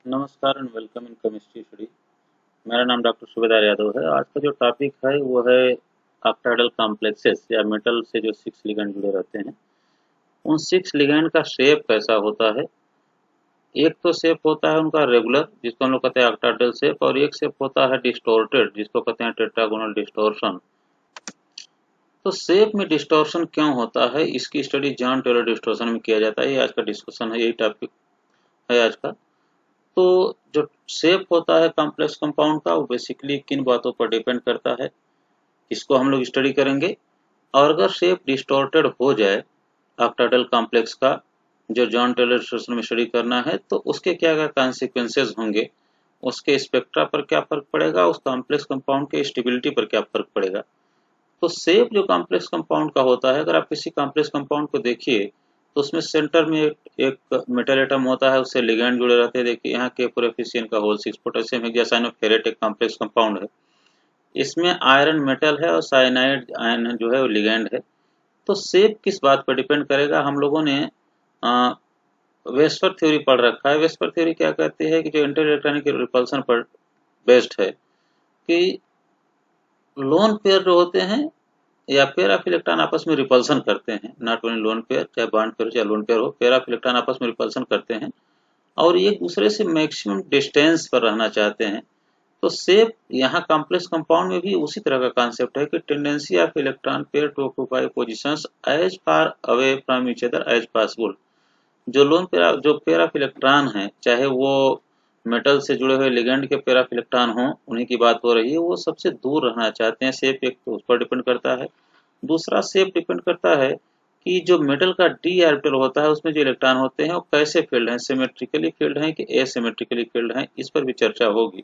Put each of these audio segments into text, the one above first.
नमस्कार and welcome in chemistry study. मेरा नाम डॉक्टर सुबेदार यादव है। आज का जो टॉपिक है वो है ऑक्टाहेड्रल कॉम्प्लेक्सेस या मेटल से जो 6 लिगेंड जुड़े रहते हैं, उन 6 लिगेंड का शेप कैसा होता है। एक तो शेप होता है उनका रेगुलर, जिसको हम लोग कहते हैं ऑक्टाहेड्रल शेप, और एक शेप होता है डिस्टोर्टेड, जिसको कहते हैं टेट्रागोनल डिस्टोर्शन। तो शेप में डिस्टोर्शन क्यों होता है, इसकी स्टडी जॉन टेलर डिस्टोर्शन में किया जाता है। ये आज का डिस्कशन है, यही टॉपिक है आज का। तो जो शेप होता है कॉम्प्लेक्स कंपाउंड का, वो बेसिकली किन बातों पर डिपेंड करता है, इसको हम लोग स्टडी करेंगे। और अगर शेप डिस्टॉर्टेड हो जाए ऑक्टाहेड्रल कॉम्प्लेक्स का, जो जॉन टेलर डिस्टोर्शन में स्टडी करना है, तो उसके क्या क्या कॉन्सिक्वेंसेज होंगे, उसके स्पेक्ट्रा पर क्या फर्क पड़ेगा, उस कॉम्प्लेक्स कंपाउंड के स्टेबिलिटी पर क्या फर्क पड़ेगा। तो शेप जो कॉम्प्लेक्स कंपाउंड का होता है, अगर आप किसी कॉम्प्लेक्स कंपाउंड को देखिए तो उसमें सेंटर में एक मेटल एटम होता है, उससे लिगैंड जुड़े रहते हैं। देखिए यहाँ के कोएफिशिएंट का होल 6, पोटेशियम हेक्साइनोफेरेट एक कॉम्प्लेक्स कंपाउंड है। इसमें आयरन मेटल है और साइनाइड आयन जो है वो लिगैंड है। तो शेप किस बात पर डिपेंड करेगा, हम लोगों ने वेस्पर थ्योरी पढ़ रखा है। वेस्पर थ्योरी क्या कहती है कि जो इंटर इलेक्ट्रॉनिक रिपल्सन पर बेस्ड है, कि लोन पेयर जो होते हैं या पेयर ऑफ इलेक्ट्रॉन आपस में रिपल्सन करते हैं, नॉट ओनली लोन पेयर, चाहे बॉन्ड पेयर चाहे लोन पेयर हो, पेयर ऑफ इलेक्ट्रॉन आपस में रिपल्सन करते हैं और एक दूसरे से मैक्सिमम डिस्टेंस पर रहना चाहते हैं। तो शेप यहाँ कॉम्प्लेक्स कंपाउंड में भी उसी तरह का कॉन्सेप्ट है कि tendency of electron pair to occupy positions as far away from each other as possible. जो लोन पेयर, जो पेयर ऑफ इलेक्ट्रॉन है, चाहे वो मेटल से जुड़े हुए लिगेंड के पेयर ऑफ इलेक्ट्रॉन हो, उन्हीं की बात हो रही है, वो सबसे दूर रहना चाहते हैं। शेप एक तो उस पर डिपेंड करता है। दूसरा शेप डिपेंड करता है कि जो मेटल का डी ऑर्बिटल होता है, उसमें जो इलेक्ट्रॉन होते हैं वो कैसे फील्ड हैं, सिमेट्रिकली फील्ड हैं कि एसिमेट्रिकली फील्ड हैं, इस पर भी चर्चा होगी।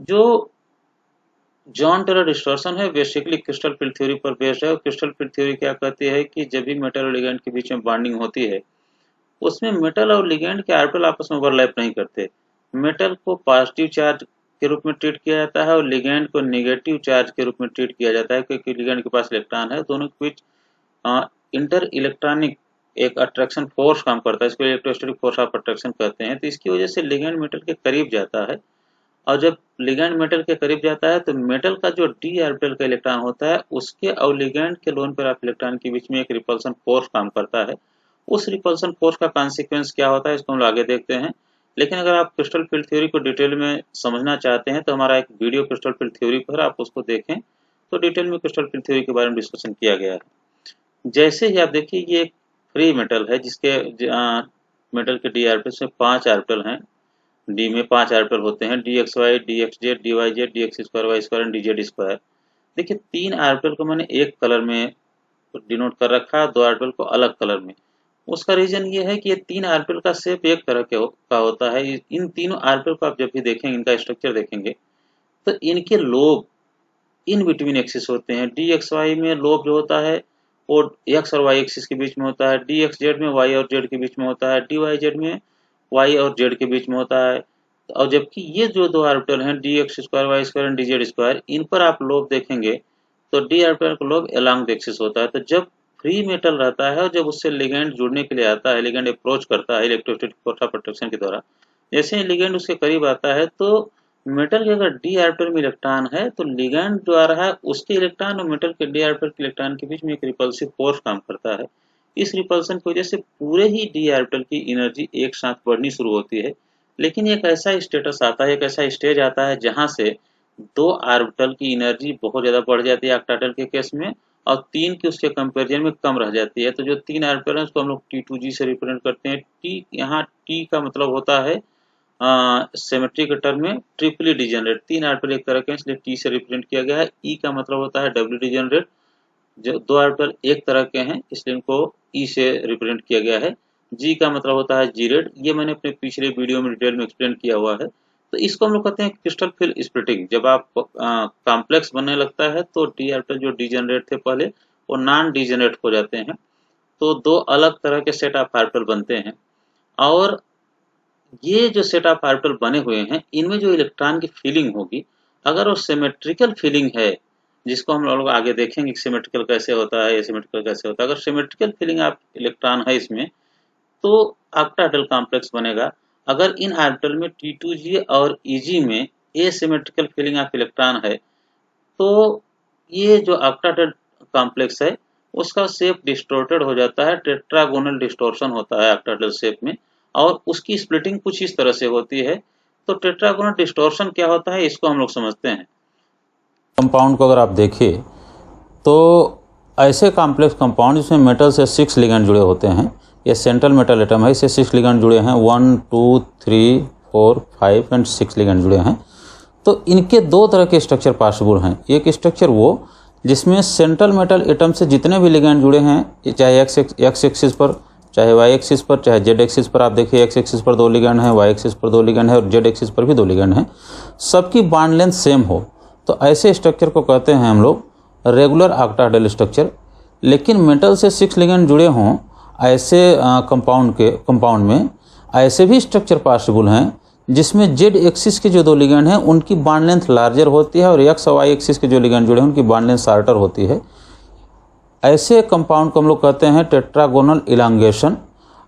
जो जॉन टेलर डिस्टॉर्शन है बेसिकली क्रिस्टल फील्ड थ्योरी पर बेस्ड है। और क्रिस्टल फील्ड थ्योरी क्या कहती है कि जब भी मेटल और लिगेंड के बीच में बॉन्डिंग होती है, उसमें मेटल और लिगेंड के ऑर्बिटल आपस में ओवरलैप नहीं करते। मेटल को पॉजिटिव चार्ज के रूप में ट्रीट किया जाता है और लिगेंड को नेगेटिव चार्ज के रूप में ट्रीट किया जाता है, क्योंकि लिगेंड के पास इलेक्ट्रॉन है। दोनों के बीच इंटर इलेक्ट्रॉनिक एक अट्रैक्शन फोर्स काम करता है, इसको इलेक्ट्रोस्टैटिक फोर्स ऑफ अट्रैक्शन कहते हैं। तो इसकी वजह से लिगेंड मेटल के करीब जाता है, और जब लिगेंड मेटल के करीब जाता है तो मेटल का जो डी ऑर्बिटल का इलेक्ट्रॉन होता है, उसके और लिगेंड के लोन पेयर ऑफ इलेक्ट्रॉन के बीच में एक रिपल्सन फोर्स काम करता है। उस रिपल्सन फोर्स का कॉन्सिक्वेंस क्या होता है, इसको हम आगे देखते हैं। लेकिन अगर आप क्रिस्टल फील्ड थ्योरी को डिटेल में समझना चाहते हैं तो हमारा एक वीडियो क्रिस्टल फील्ड थ्योरी पर, आप उसको देखें तो डिटेल में क्रिस्टल फील्ड थ्योरी के बारे में डिस्कशन किया गया है। जैसे ही आप देखिए, ये एक फ्री मेटल है जिसके मेटल के डी ऑर्बिटल में 5 ऑर्बिटल हैं। डी में 5 ऑर्बिटल होते हैं, d x y, d x z, d y z, d x square, y square and d z square. देखिए 3 ऑर्बिटल को मैंने एक कलर में डिनोट कर रखा है, 2 ऑर्बिटल को अलग कलर में। उसका रीजन ये है कि ये 3 ऑर्बिटल का शेप एक तरह का होता है। इन तीनों ऑर्बिटल को आप जब भी देखेंगे, इनका स्ट्रक्चर देखेंगे, तो इनके लोब इन बिटवीन एक्सिस होते हैं। डी एक्स वाई में लोब जो होता है वो एक्स और वाई एक्सिस के बीच में होता है, डी एक्स जेड में वाई और जेड के बीच में होता है, डी वाई जेड में वाई और जेड के बीच में होता है। और जबकि ये जो 2 ऑर्बिटल हैं, d x square, y square and d z square, इन पर आप लोब देखेंगे तो डी ऑर्बिटल का लोब अलोंग द एक्सिस होता है। तो जब फ्री मेटल रहता है और जब उससे लिगेंड जुड़ने के लिए आता है, लिगेंड अप्रोच करता है इलेक्ट्रोस्टैटिक फोर्स ऑफ अट्रैक्शन के द्वारा, जैसे ही लिगेंड उसके करीब आता है, तो मेटल के अगर डी ऑर्बिटल में इलेक्ट्रॉन है तो लिगैंड जो आ रहा है उसके इलेक्ट्रॉन और मेटल के डी ऑर्बिटल के इलेक्ट्रॉन के बीच में एक रिपल्सिव फोर्स काम करता है। इस रिपल्सन की वजह से पूरे ही डी ऑर्बिटल की एनर्जी एक साथ बढ़नी शुरू होती है। लेकिन एक ऐसा स्टेटस आता है, एक ऐसा स्टेज आता है जहां से 2 ऑर्बिटल की एनर्जी बहुत ज्यादा बढ़ जाती है ऑक्टाहेड्रल के केस में, और 3 की उसके कंपेरिजन में कम रह जाती है। तो जो 3 ऑर्बिटल है उसको हम लोग T2G से रिप्रेजेंट करते हैं। टी, यहाँ टी का मतलब होता है सिमेट्री के टर्म में ट्रिपली डिजेनरेट, 3 ऑर्बिटल एक तरह के, इसलिए टी से रिप्रेजेंट किया गया है। ई का मतलब होता है डब्ल्यू डिजेनरेट, जो 2 ऑर्बिटल एक तरह के हैं इसलिए इनको ई से रिप्रेजेंट किया गया है। जी का मतलब होता है जी रेड, ये मैंने अपने पिछले वीडियो में डिटेल में एक्सप्लेन किया हुआ है। तो इसको हम लोग कहते हैं क्रिस्टल फील्ड स्प्लिटिंग। जब आप कॉम्प्लेक्स बनने लगता है तो डी ऑर्बिटल जो डिजेनरेट थे पहले, वो नॉन डिजेनरेट हो जाते हैं। तो 2 अलग तरह के सेट ऑफ ऑर्बिटल बनते हैं। और ये जो सेट ऑफ ऑर्बिटल बने हुए हैं, इनमें जो इलेक्ट्रॉन की फीलिंग होगी, अगर वो सिमेट्रिकल फीलिंग है, जिसको हम लोग आगे देखेंगे सिमेट्रिकल कैसे होता है, एसिमेट्रिकल कैसे होता है। अगर सिमेट्रिकल फीलिंग आप इलेक्ट्रॉन है इसमें, तो ऑक्टाहेड्रल कॉम्प्लेक्स बनेगा। अगर इन ऑर्बिटल में T2G और EG में एसिमेट्रिकल फिलिंग ऑफ इलेक्ट्रॉन है तो ये जो ऑक्टाहेड्रल कॉम्प्लेक्स है उसका शेप डिस्टॉर्टेड हो जाता है, टेट्रागोनल डिस्टॉर्शन होता है ऑक्टाहेड्रल शेप में, और उसकी स्प्लिटिंग कुछ इस तरह से होती है। तो टेट्रागोनल डिस्टॉर्शन क्या होता है इसको हम लोग समझते हैं। कंपाउंड को अगर आप देखिए तो ऐसे कॉम्प्लेक्स कंपाउंड जिसमें मेटल से 6 लिगेंड जुड़े होते हैं, ये सेंट्रल मेटल एटम है, इससे 6 लिगेंड जुड़े हैं, 1 2 3 4 5 एंड 6 लिगेंड जुड़े हैं। तो इनके दो तरह के स्ट्रक्चर पॉसिबल हैं। एक स्ट्रक्चर वो जिसमें सेंट्रल मेटल एटम से जितने भी लिगेंड जुड़े हैं, चाहे एक्स एक्सिस पर, चाहे वाई एक्सिस पर, चाहे जेड एक्सिस पर, आप देखिए एक्स एक्सिस पर 2 लिगेंड हैं, वाई एक्सिस पर 2 लिगेंड है और जेड एक्सिस पर भी 2 लिगेंड हैं, सबकी बॉन्ड लेंथ सेम हो, तो ऐसे स्ट्रक्चर को कहते हैं हम लोग रेगुलर ऑक्टाहेड्रल स्ट्रक्चर। लेकिन मेटल से 6 लिगेंड जुड़े हों ऐसे कंपाउंड में ऐसे भी स्ट्रक्चर पॉसिबल हैं जिसमें जेड एक्सिस के जो 2 लिगेंड हैं उनकी बॉन्ड लेंथ लार्जर होती है और एक्स और वाई एक्सिस के जो लिगेंड जुड़े हैं उनकी बॉन्ड लेंथ शॉर्टर होती है। ऐसे कंपाउंड को हम लोग कहते हैं टेट्रागोनल इलांगेशन।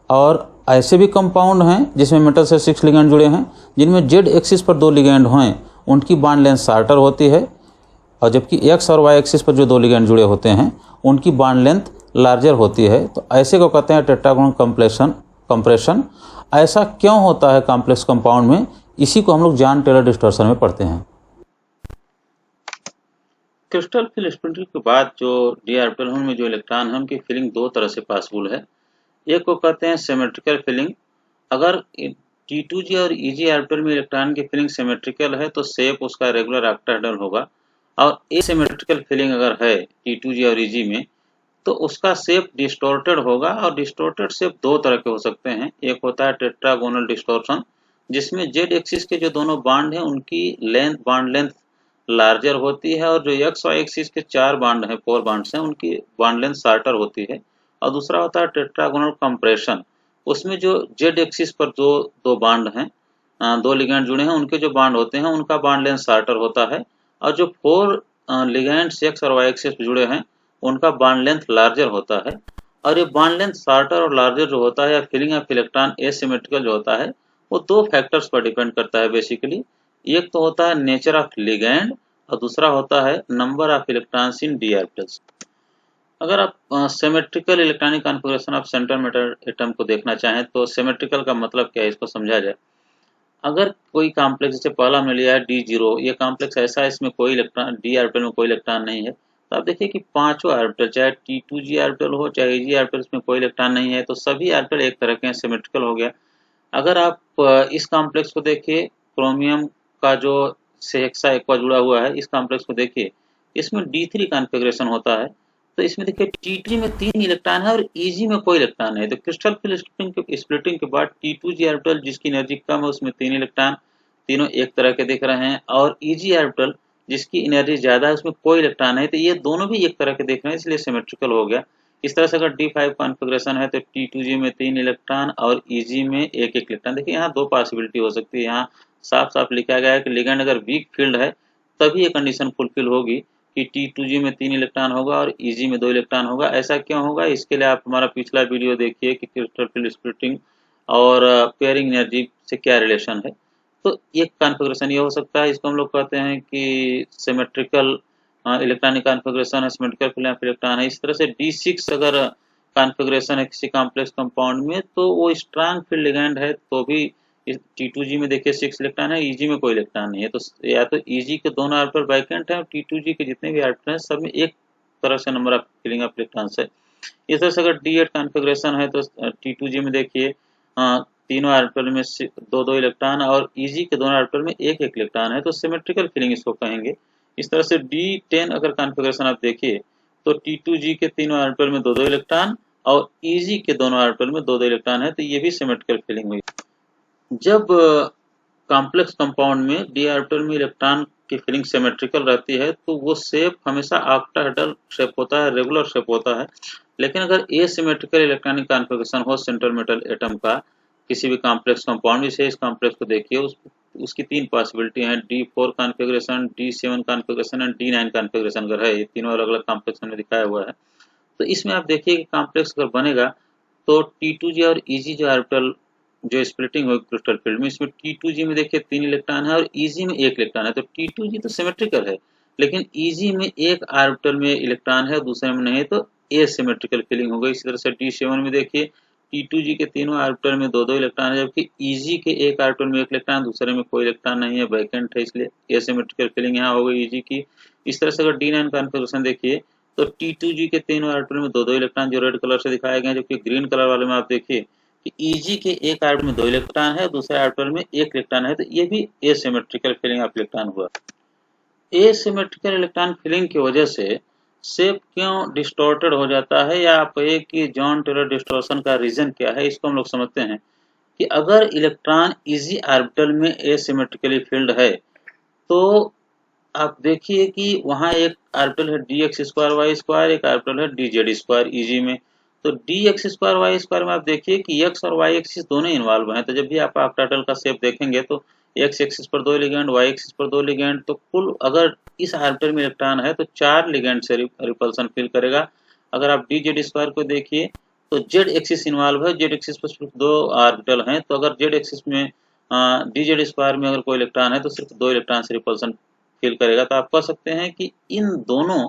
और ऐसे भी कंपाउंड हैं जिसमें मेटल से 6 लिगेंड जुड़े हैं जिनमें जेड एक्सिस पर 2 लिगेंड हैं, उनकी बॉन्ड लेंथ शॉर्टर होती है, और जबकि एक्स और वाई एक्सिस पर जो 2 लिगेंड जुड़े होते हैं उनकी बॉन्ड लेंथ लार्जर होती है। तो ऐसे को कहते हैं टेट्रागोनल कंप्रेशन। ऐसा क्यों होता है कॉम्प्लेक्स कंपाउंड में, इसी को हम लोग जॉन टेलर डिस्टॉर्शन में पढ़ते हैं। क्रिस्टल फिल स्प्लिटिंग के बाद जो डी ऑर्बिटल में जो इलेक्ट्रॉन है उनकी फिलिंग दो तरह से पॉसिबल है। एक को कहते हैं सिमेट्रिकल फिलिंग। अगर T2G और EG ऑर्बिटल में इलेक्ट्रॉन की फिलिंग सिमेट्रिकल है तो शेप उसका रेगुलर ऑक्टाहेड्रल होगा, और एसिमेट्रिकल फिलिंग अगर है T2G और EG में तो उसका शेप डिस्टॉर्टेड होगा। और डिस्टॉर्टेड शेप दो तरह के हो सकते हैं। एक होता है टेट्रागोनल डिस्टॉर्शन जिसमें जेड एक्सिस के जो दोनों बॉन्ड हैं उनकी बॉन्ड लेंथ लार्जर होती है, और जो एक्स वाई एक्सिस के 4 बॉन्ड हैं, 4 बॉन्ड्स हैं, उनकी बॉन्ड लेंथ शॉर्टर होती है। और दूसरा होता है टेट्रागोनल कंप्रेशन, उसमें जो जेड एक्सिस पर जो 2 बॉन्ड हैं, 2 लिगेंड जुड़े हैं, उनके जो बॉन्ड होते हैं उनका बॉन्ड लेंथ शॉर्टर होता है, और जो 4 लिगेंड्स एक्स और वाई एक्सिस पर जुड़े हैं उनका बॉन्ड लेंथ लार्जर होता है। और ये बॉन्ड लेंथ शॉर्टर और लार्जर जो होता है या फिलिंग ऑफ इलेक्ट्रॉन एसिमेट्रिकल जो होता है वो 2 फैक्टर्स पर डिपेंड करता है बेसिकली। एक तो होता है नेचर ऑफ लिगेंड और दूसरा होता है number of electrons in d orbitals. अगर आप symmetrical electronic configuration of central metal atom को देखना चाहें तो सिमेट्रिकल का मतलब क्या है इसको समझा जाए। अगर कोई कॉम्प्लेक्स, जैसे पहला हमने लिया है D0, ये कॉम्प्लेक्स ऐसा है इसमें कोई इलेक्ट्रॉन, डी ऑर्बिटल में कोई इलेक्ट्रॉन नहीं है, तो आप देखिए कि पांचों ऑर्बिटल, चाहे T2G ऑर्बिटल हो चाहे EG ऑर्बिटल, इसमें कोई इलेक्ट्रॉन नहीं है, तो सभी ऑर्बिटल एक तरह के सिमेट्रिकल हो गया। अगर आप इस कॉम्प्लेक्स को देखिए, क्रोमियम का जो से हेक्सा एक्वा जुड़ा हुआ है, इस कॉम्प्लेक्स को देखिए, इसमें D3 कॉन्फ़िगरेशन होता है। तो इसमें देखिए T2 में 3 इलेक्ट्रॉन है और EG में कोई इलेक्ट्रॉन नहीं है। तो क्रिस्टल फिल स्प्लिटिंग के बाद T2G ऑर्बिटल जिसकी एनर्जी कम है उसमें 3 इलेक्ट्रॉन, तीनों एक तरह के दिख रहे हैं, और EG ऑर्बिटल जिसकी एनर्जी ज्यादा है उसमें कोई इलेक्ट्रॉन नहीं, तो ये दोनों भी एक तरह के दिख रहे हैं, इसलिए सिमेट्रिकल हो गया। इस तरह से अगर D5 कॉन्फ़िगरेशन है तो T2G में 3 इलेक्ट्रॉन और EG में एक इलेक्ट्रॉन। देखिए यहाँ 2 पॉसिबिलिटी हो सकती है। यहाँ साफ साफ लिखा गया है कि लिगेंड अगर वीक फील्ड है तभी ये कंडीशन फुलफिल होगी कि T2G में 3 इलेक्ट्रॉन होगा और EG में 2 इलेक्ट्रॉन होगा। ऐसा क्यों होगा, इसके लिए आप हमारा पिछला वीडियो देखिए कि क्रिस्टल फिल स्प्लिटिंग और पेयरिंग एनर्जी से क्या रिलेशन है। तो एक कॉन्फ़िगरेशन ये हो सकता है, इसको हम लोग कहते हैं कि सिमेट्रिकल इलेक्ट्रॉनिक कॉन्फ़िगरेशन है, सिमेट्रिकल फिलिंग ऑफ इलेक्ट्रॉन है। इस तरह से D6 अगर कॉन्फ़िगरेशन है किसी कॉम्प्लेक्स कंपाउंड में तो वो स्ट्रांग फील्ड लिगेंड है, तो भी T2G में देखिए 6 इलेक्ट्रॉन है, EG में कोई इलेक्ट्रॉन नहीं है। तो या तो EG के दोनों ऑर्बिटल वैकेंट है और T2G के जितने भी ऑर्बिटल हैं सब में एक तरह से number of filling of electrons है। इस तरह से अगर D8 कॉन्फ़िगरेशन है तो T2G में देखिए तीनों ऑर्बिटल में 2-2 इलेक्ट्रॉन और EG के दोनों ऑर्बिटल में एक एक इलेक्ट्रॉन है, तो सिमेट्रिकल फिलिंग इसको कहेंगे। इस तरह से D10 अगर कॉन्फ़िगरेशन आप देखिए तो T2G के तीनों ऑर्बिटल में 2-2 इलेक्ट्रॉन और EG के दोनों ऑर्बिटल में 2-2 इलेक्ट्रॉन है, तो ये भी सिमेट्रिकल फिलिंग हुई। जब कॉम्प्लेक्स कंपाउंड में डी ऑर्बिटल में इलेक्ट्रॉन की फिलिंग सिमेट्रिकल रहती है तो वो शेप हमेशा ऑक्टाहेड्रल शेप होता है, रेगुलर शेप होता है। लेकिन अगर एसिमेट्रिकल इलेक्ट्रॉनिक कॉन्फ़िगरेशन हो सेंट्रल मेटल एटम का किसी भी कॉम्प्लेक्स कंपाउंड में, से इस कॉम्प्लेक्स को देखिए, उसकी 3 पॉसिबिलिटी हैं, D4 configuration, D7 configuration and D9 configuration अगर है। ये तीनों अलग अलग कॉम्प्लेक्स हमने दिखाया हुआ है। तो इसमें आप देखिए कि कॉम्प्लेक्स अगर बनेगा तो T2G और EG जो ऑर्बिटल जो स्प्लिटिंग होगी क्रिस्टल फील्ड में, इसमें T2G में देखिए 3 इलेक्ट्रॉन है और EG में 1 इलेक्ट्रॉन है। तो T2G तो सिमेट्रिकल है, लेकिन EG में एक ऑर्बिटल में इलेक्ट्रॉन है, दूसरे में नहीं, तो एसिमेट्रिकल फीलिंग हो गई। इसी तरह से D7 में देखिए T2G के तीनों ऑर्बिटल में 2-2 इलेक्ट्रॉन है, जबकि EG के एक ऑर्बिटल में 1 इलेक्ट्रॉन, दूसरे में कोई इलेक्ट्रॉन नहीं है, वैकेंट है, इसलिए एसिमेट्रिकल फीलिंग यहाँ हो गई EG की। इस तरह से अगर D9 कॉन्फ़िगरेशन देखिए तो T2G के तीनों ऑर्बिटल में 2-2 इलेक्ट्रॉन जो रेड कलर से दिखाए गए हैं, जबकि ग्रीन कलर वाले में आप देखिए कि EG के एक ऑर्बिटल में 2 इलेक्ट्रॉन है, दूसरे ऑर्बिटल में 1 इलेक्ट्रॉन है, तो ये भी एसिमेट्रिकल फीलिंग ऑफ इलेक्ट्रॉन हुआ। एसिमेट्रिकल इलेक्ट्रॉन फीलिंग की वजह से शेप क्यों डिस्टॉर्टेड हो जाता है, या आप कहिए कि जॉन टेलर डिस्टॉर्शन का रीजन क्या है, इसको हम लोग समझते हैं कि अगर इलेक्ट्रॉन EG ऑर्बिटल में एसिमेट्रिकली फील्ड है तो आप देखिए कि वहाँ एक ऑर्बिटल है dx²y², एक ऑर्बिटल है dz² EG में। तो dx²y² में आप देखिए कि x और y एक्सिस दोनों इन्वॉल्व हैं। तो जब भी आप ऑक्टाटल का शेप देखेंगे तो x एक्सिस पर 2 लिगेंड, y एक्सिस पर 2 लिगेंड, तो कुल अगर इस ऑर्बिटल में इलेक्ट्रॉन है तो 4 लिगेंड से रिपल्सन फील करेगा। अगर आप dz² को देखिए तो z एक्सिस इन्वॉल्व है, z एक्सिस पर सिर्फ 2 ऑर्बिटल हैं, तो अगर z एक्सिस में dz² में अगर कोई इलेक्ट्रॉन है तो सिर्फ 2 इलेक्ट्रॉन से रिपल्सन फील करेगा। तो आप कह सकते हैं कि इन दोनों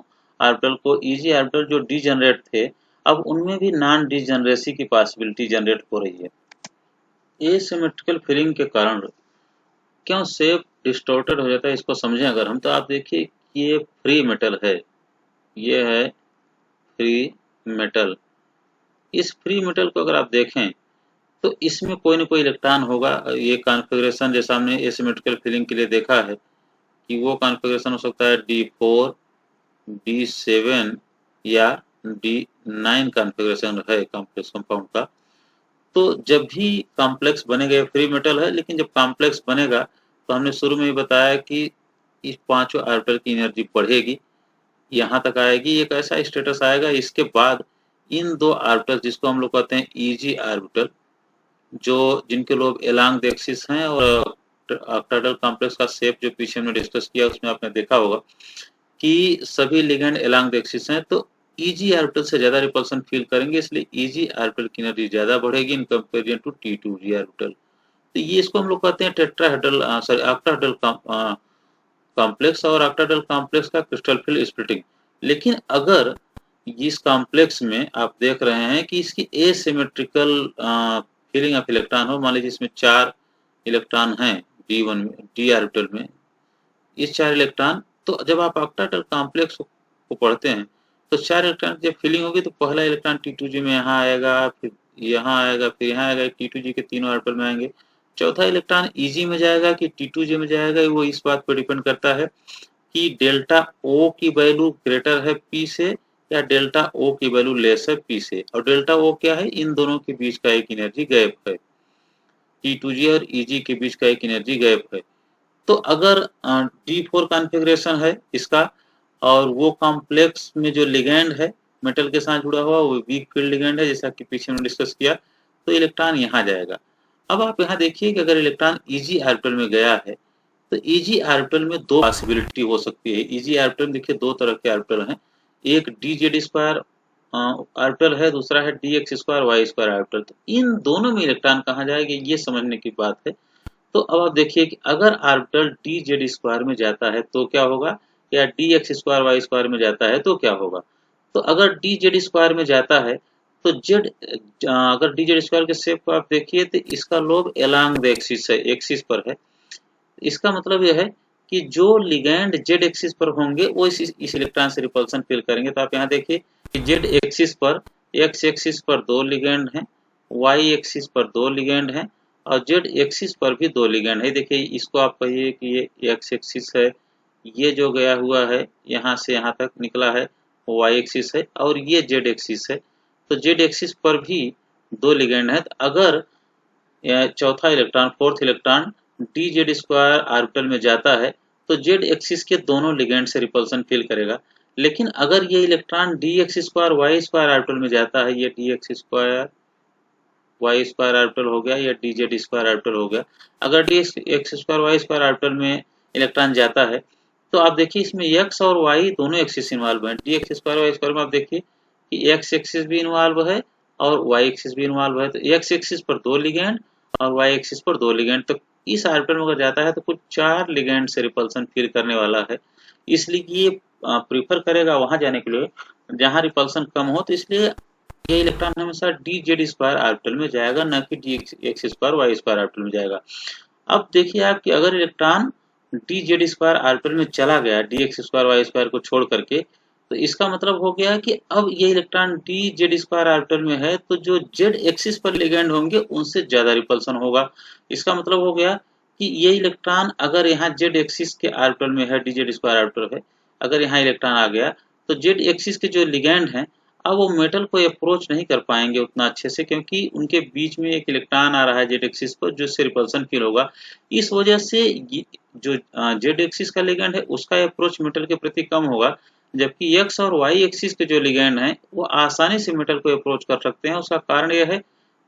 ऑर्बिटल को EG ऑर्बिटल जो डीजनरेट थे, अब उनमें भी नॉन डीजनरेसी की पॉसिबिलिटी जनरेट हो रही है। एसिमेट्रिकल फीलिंग के कारण क्यों शेप डिस्टॉर्टेड हो जाता है, इसको समझें अगर हम, तो आप देखिए कि ये फ्री मेटल है, ये है फ्री मेटल। इस फ्री मेटल को अगर आप देखें तो इसमें कोई न कोई इलेक्ट्रॉन होगा। ये कॉन्फ़िगरेशन जैसा हमने एसिमेट्रिकल फीलिंग के लिए देखा है कि वो कॉन्फ़िगरेशन हो सकता है D4, D7 या D9 कॉन्फ़िगरेशन है कॉम्प्लेक्स कंपाउंड का। तो जब भी कॉम्प्लेक्स बनेगा, ये फ्री मेटल है, लेकिन जब कॉम्प्लेक्स बनेगा तो हमने शुरू में ही बताया कि इस पांचों ऑर्बिटल की एनर्जी बढ़ेगी, यहाँ तक आएगी, एक ऐसा स्टेटस आएगा। इसके बाद इन दो ऑर्बिटल जिसको हम लोग कहते हैं EG ऑर्बिटल, जो जिनके लोब एलॉन्ग द एक्सिस हैं, और ऑक्टाहेड्रल कॉम्प्लेक्स का शेप जो पीछे हमने डिस्कस किया उसमें आपने देखा होगा कि सभी लिगेंड एलॉन्ग द एक्सिस हैं, तो EG ऑर्बिटल से ज्यादा रिपल्सन फील करेंगे, इसलिए EG ऑर्बिटल की एनर्जी ज्यादा बढ़ेगी in comparison to T2G orbital. तो ये इसको हम लोग कहते हैं टेट्राहेड्रल ऑक्टाहेड्रल कॉम्प्लेक्स और ऑक्टाहेड्रल कॉम्प्लेक्स का क्रिस्टल फील्ड स्प्लिटिंग। लेकिन अगर इस कॉम्प्लेक्स में आप देख रहे हैं कि इसकी एसिमेट्रिकल फीलिंग ऑफ इलेक्ट्रॉन हो, मान लीजिए इसमें 4 इलेक्ट्रॉन हैं D1 में, D ऑर्बिटल में, इस 4 इलेक्ट्रॉन, तो जब आप ऑक्टाहेड्रल कॉम्प्लेक्स को पढ़ते हैं तो 4 इलेक्ट्रॉन जब फीलिंग होगी तो पहला इलेक्ट्रॉन T2G में यहाँ आएगा, फिर यहाँ आएगा, फिर यहाँ आएगा, T2G के तीनों ऑर्बिटल में आएंगे। चौथा इलेक्ट्रॉन EG में जाएगा कि T2G में जाएगा, वो इस बात पर डिपेंड करता है कि डेल्टा O की वैल्यू ग्रेटर है P से या डेल्टा O की वैल्यू लेस है P से। और डेल्टा O क्या है, इन दोनों के बीच का एक एनर्जी गैप है, T2G और EG के बीच का एक एनर्जी गैप है। तो अगर D4 कॉन्फ़िगरेशन है इसका, और वो कॉम्प्लेक्स में जो लिगेंड है मेटल के साथ जुड़ा हुआ वो वीक फील्ड लिगेंड है, जैसा कि पीछे हमने डिस्कस किया, तो इलेक्ट्रॉन यहाँ जाएगा। अब आप यहाँ देखिए कि अगर इलेक्ट्रॉन EG ऑर्बिटल में गया है तो EG ऑर्बिटल में 2 पॉसिबिलिटी हो सकती है। EG ऑर्बिटल देखिए 2 तरह के ऑर्बिटल हैं, एक dz² ऑर्बिटल है, दूसरा है dx²y² ऑर्बिटल। तो इन दोनों में इलेक्ट्रॉन कहाँ जाएंगे, ये समझने की बात है। तो अब आप देखिए कि अगर ऑर्बिटल dz² में जाता है तो क्या होगा, या dx²y² में जाता है तो क्या होगा। तो अगर dz² में जाता है तो z, अगर dz² के शेप को आप देखिए तो इसका लोब एलॉन्ग द एक्सिस है, एक्सिस पर है। इसका मतलब यह है कि जो लिगेंड z एक्सिस पर होंगे वो इस इलेक्ट्रॉन से रिपल्सन फील करेंगे। तो आप यहाँ देखिए कि z एक्सिस पर, x एक्सिस पर 2 लिगेंड हैं, y एक्सिस पर 2 लिगेंड हैं, और z एक्सिस पर भी 2 लिगेंड है। देखिए इसको आप कहिए कि ये x एक्सिस है, ये जो गया हुआ है यहाँ से यहाँ तक निकला है y एक्सिस है, और ये z एक्सिस है। तो z एक्सिस पर भी 2 लिगेंड है। तो अगर चौथा electron, fourth electron dz² orbital में जाता है तो z एक्सिस के दोनों लिगेंड से रिपल्सन फील करेगा। लेकिन अगर ये इलेक्ट्रॉन dx² y² ऑर्बिटल में जाता है, ये dx² y² ऑर्बिटल हो गया या dz² ऑर्बिटल हो गया, अगर dx² y² ऑर्बिटल में इलेक्ट्रॉन जाता है तो आप देखिए इसमें x और y दोनों एक्सिस इन्वॉल्व हैं। dx² y² में आप देखिए कि x एक्सिस भी इन्वॉल्व है और y एक्सिस भी इन्वॉल्व है। तो x एक्सिस पर 2 लिगेंड और वाई एक्सिस पर 2 लिगेंड। तो इस ऑर्बिटल में अगर जाता है तो कुछ 4 लिगेंड से रिपल्सन फील करने वाला है, इसलिए कि ये प्रीफर करेगा वहां जाने के लिए जहां रिपल्सन कम हो। तो इसलिए ये इलेक्ट्रॉन हमेशा डी जेड स्क्वायर ऑर्बिटल में जाएगा, न कि d x square y square orbital में जाएगा। अब देखिए आप कि अगर electron d z square orbital में चला गया d x square y square को छोड़ करके, तो इसका मतलब हो गया कि अब ये electron d z square orbital में है, तो जो जेड एक्सिस पर लिगेंड होंगे उनसे ज्यादा रिपल्सन होगा। इसका मतलब हो गया कि ये इलेक्ट्रॉन अगर यहाँ जेड एक्सिस के ऑर्बिटल में है, डी जेड स्क्वायर ऑर्बिटल है, अगर यहाँ इलेक्ट्रॉन आ गया तो जेड एक्सिस के जो लिगेंड हैं अब वो मेटल को अप्रोच नहीं कर पाएंगे उतना अच्छे से, क्योंकि उनके बीच में एक इलेक्ट्रॉन आ रहा है जेड एक्सिस पर, जो इससे रिपल्सन फील होगा। इस वजह से जो जेड एक्सिस का लिगेंड है उसका अप्रोच मेटल के प्रति कम होगा, जबकि एक्स और वाई एक्सिस के जो लिगेंड हैं वो आसानी से मेटल को अप्रोच कर सकते हैं। उसका कारण यह है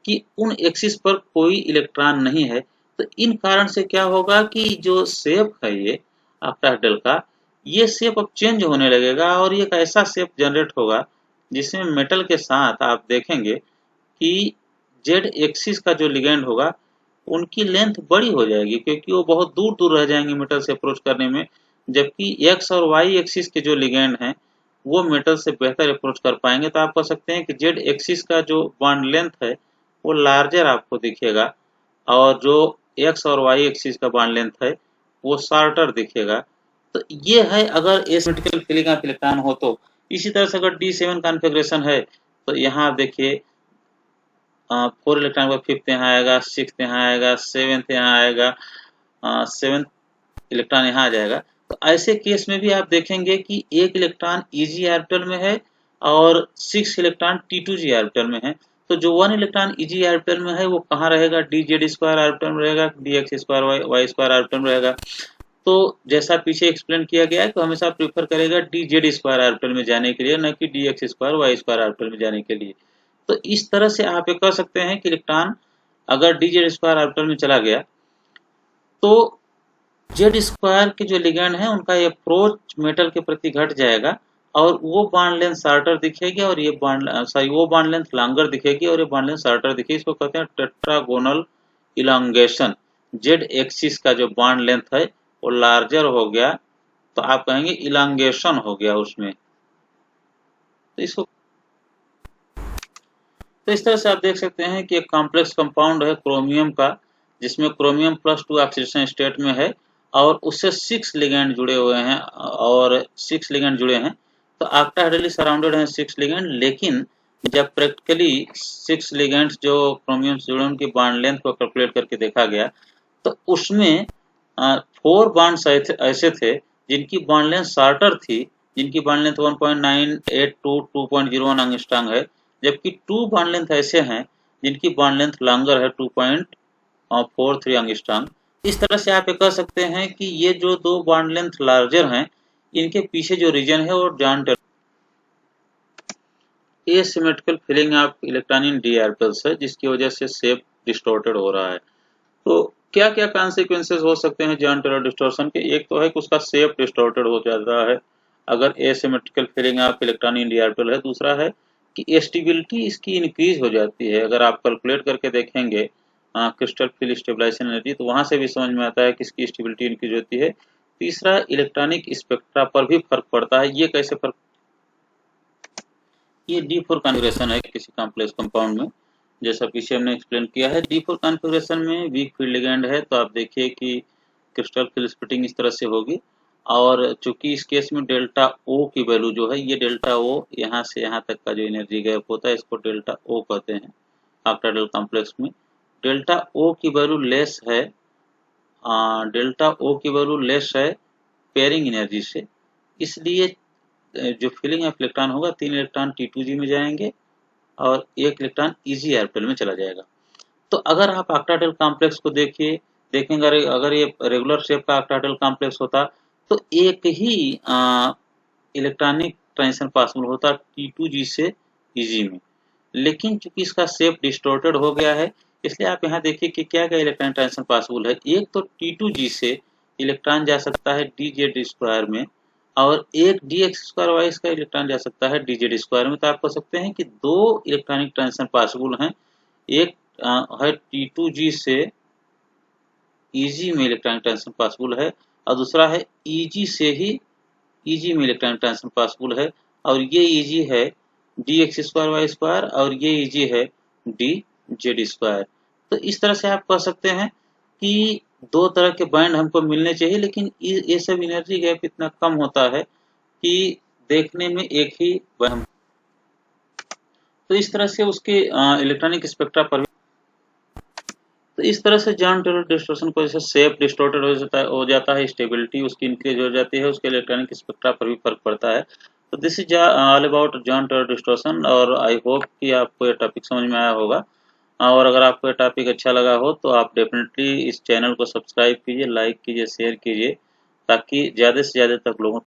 कि उन एक्सिस पर कोई इलेक्ट्रॉन नहीं है। तो इन कारण से क्या होगा कि जो शेप है ये ऑक्टाहेड्रल का, ये शेप अब चेंज होने लगेगा और एक ऐसा शेप जनरेट होगा जिसमें मेटल के साथ आप देखेंगे कि जेड एक्सिस का जो लिगेंड होगा उनकी लेंथ बड़ी हो जाएगी, क्योंकि वो बहुत दूर दूर रह जाएंगे मेटल से अप्रोच करने में, जबकि एक्स और वाई एक्सिस के जो लिगेंड हैं वो मेटल से बेहतर अप्रोच कर पाएंगे। तो आप कह सकते हैं कि जेड एक्सिस का जो बॉन्ड लेंथ है वो लार्जर आपको दिखेगा, और जो एक्स और वाई एक्सिस का बॉन्ड लेंथ है वो शॉर्टर दिखेगा। तो ये है अगर एसिमेट्रिकल फिलिंग ऑफ इलेक्ट्रॉन हो तो। इसी तरह से अगर D7 कॉन्फ़िगरेशन है तो यहाँ आप देखिए 4 इलेक्ट्रॉन का 5th यहाँ आएगा, 6th यहाँ आएगा, 7th यहाँ आएगा, 7th इलेक्ट्रॉन यहाँ आ जाएगा। तो ऐसे केस में भी आप देखेंगे कि एक इलेक्ट्रॉन Eg ऑर्बिटल में है और 6 इलेक्ट्रॉन T2g ऑर्बिटल में है। तो जो 1 इलेक्ट्रॉन Eg ऑर्बिटल में है वो कहाँ रहेगा, dz स्क्वायर ऑर्बिटल में रहेगा, dx square y square orbital में रहेगा। तो जैसा पीछे एक्सप्लेन किया गया है तो हमेशा प्रीफर करेगा dz स्क्वायर ऑर्बिटल में जाने के लिए, न कि dx square y square orbital में जाने के लिए। तो इस तरह से आप ये कह सकते हैं कि इलेक्ट्रॉन अगर dz स्क्वायर ऑर्बिटल में चला गया तो जेड स्क्वायर के जो लिगेंड है उनका अप्रोच मेटल के प्रति घट जाएगा और वो बॉन्ड लेंथ शॉर्टर दिखेगी, और ये वो बॉन्ड लेंथ लॉन्गर दिखेगी और ये बॉन्ड लेंथ शॉर्टर दिखेगी। इसको कहते हैं टेट्रागोनल इलांगेशन। जेड एक्सिस का जो बॉन्ड लेंथ है वो लार्जर हो गया, तो आप कहेंगे इलांगेशन हो गया उसमें। तो इसको तो इस तरह से आप देख सकते हैं कि एक कॉम्प्लेक्स कंपाउंड है क्रोमियम का, जिसमें क्रोमियम +2 ऑक्सीडेशन स्टेट में है और उससे 6 लिगेंड जुड़े हुए हैं, और 6 लिगेंड जुड़े हैं। तो ऑक्टाहेड्रली सराउंडेड हैं 6 लिगेंड, लेकिन जब प्रैक्टिकली 6 लिगेंड्स जो क्रोमियम से जुड़े उनकी बॉन्ड लेंथ को कैलकुलेट करके देखा गया तो उसमें 4 बॉन्ड्स ऐसे थे जिनकी बॉन्ड लेंथ शॉर्टर थी, जिनकी बॉन्ड लेंथ 1.98 टू 2.01 एंगस्ट्रॉम है, जबकि 2 बॉन्ड लेंथ ऐसे हैं जिनकी बॉन्ड लेंथ लॉन्गर है 2.43 एंगस्ट्रॉम। इस तरह से आप ये कह सकते हैं कि ये जो 2 बॉन्ड लेंथ लार्जर हैं इनके पीछे जो रीजन है वो Jahn asymmetrical filling of electron in d orbitals है, जिसकी वजह से शेप डिस्टॉर्टेड हो रहा है। तो क्या क्या कॉन्सिक्वेंसेस हो सकते हैं जॉन टेलर डिस्टॉर्शन के? एक तो है कि उसका शेप डिस्टॉर्टेड हो जाता है अगर asymmetrical filling of electron in d orbital है। दूसरा है कि स्टेबिलिटी इसकी इंक्रीज हो जाती है। अगर आप कैलकुलेट करके देखेंगे क्रिस्टल फिल स्टेबलाइजेशन एनर्जी तो वहां से भी समझ में आता है कि इसकी स्टेबिलिटी इंक्रीज होती है। तीसरा, इलेक्ट्रॉनिक स्पेक्ट्रा पर भी फर्क पड़ता है। ये कैसे फर्क? ये D4 कॉन्फ़िगरेशन है किसी कॉम्प्लेक्स कंपाउंड में, जैसा पीछे हमने एक्सप्लेन किया है। D4 कॉन्फ़िगरेशन में वीक फील्ड लिगेंड है, तो आप देखिए कि क्रिस्टल फिल स्प्लिटिंग इस तरह से होगी, और चूंकि इस केस में डेल्टा O की वैल्यू जो है, ये डेल्टा O यहाँ से यहाँ तक का जो एनर्जी गैप होता है इसको डेल्टा O कहते हैं ऑक्टाहेड्रल कॉम्प्लेक्स में। डेल्टा O की वैल्यू लेस है, पेयरिंग एनर्जी से, इसलिए जो फिलिंग ऑफ इलेक्ट्रॉन होगा 3 इलेक्ट्रॉन T2g में जाएंगे और 1 इलेक्ट्रॉन Eg ऑर्बिटल में चला जाएगा। तो अगर आप ऑक्टाहेड्रल कॉम्प्लेक्स को देखेंगे, अगर ये रेगुलर शेप का ऑक्टाहेड्रल कॉम्प्लेक्स होता तो एक ही इलेक्ट्रॉनिक ट्रांजिशन पॉसिबल होता T2g से Eg में, लेकिन चूंकि इसका शेप डिस्टॉर्टेड हो गया है इसलिए आप यहाँ देखिए कि क्या क्या इलेक्ट्रॉनिक ट्रांजिशन पॉसिबल है। एक तो T2g से इलेक्ट्रॉन जा सकता है dz स्क्वायर में, और एक dx स्क्वायर वाई का इलेक्ट्रॉन जा सकता है dz स्क्वायर में। तो आप कह सकते हैं कि 2 इलेक्ट्रॉनिक ट्रांजिशन पॉसिबल हैं, एक है T2G से EG में इलेक्ट्रॉनिक ट्रांसफर पॉसिबल है, और दूसरा है EG से ही EG में इलेक्ट्रॉनिक ट्रांसफर पॉसिबल है, और ये EG है dx²y² और ये EG है dz²। तो इस तरह से आप कह सकते हैं कि दो तरह के बैंड हमको मिलने चाहिए, लेकिन ये सब एनर्जी गैप इतना कम होता है कि देखने में एक ही बैंड। तो इस तरह से उसके इलेक्ट्रॉनिक स्पेक्ट्रा पर, तो इस तरह से जॉन टेलर डिस्टॉर्शन को जैसे शेप डिस्टॉर्टेड हो जाता है, स्टेबिलिटी उसकी इंक्रीज हो जाती है, उसके इलेक्ट्रॉनिक स्पेक्ट्रा पर भी फर्क पड़ता है। तो this is all about Jahn Teller distortion, और आई होप कि आपको ये टॉपिक समझ में आया होगा। और अगर आपको ये टॉपिक अच्छा लगा हो तो आप डेफिनेटली इस चैनल को सब्सक्राइब कीजिए, लाइक कीजिए, शेयर कीजिए, ताकि ज़्यादा से ज़्यादा तक लोगों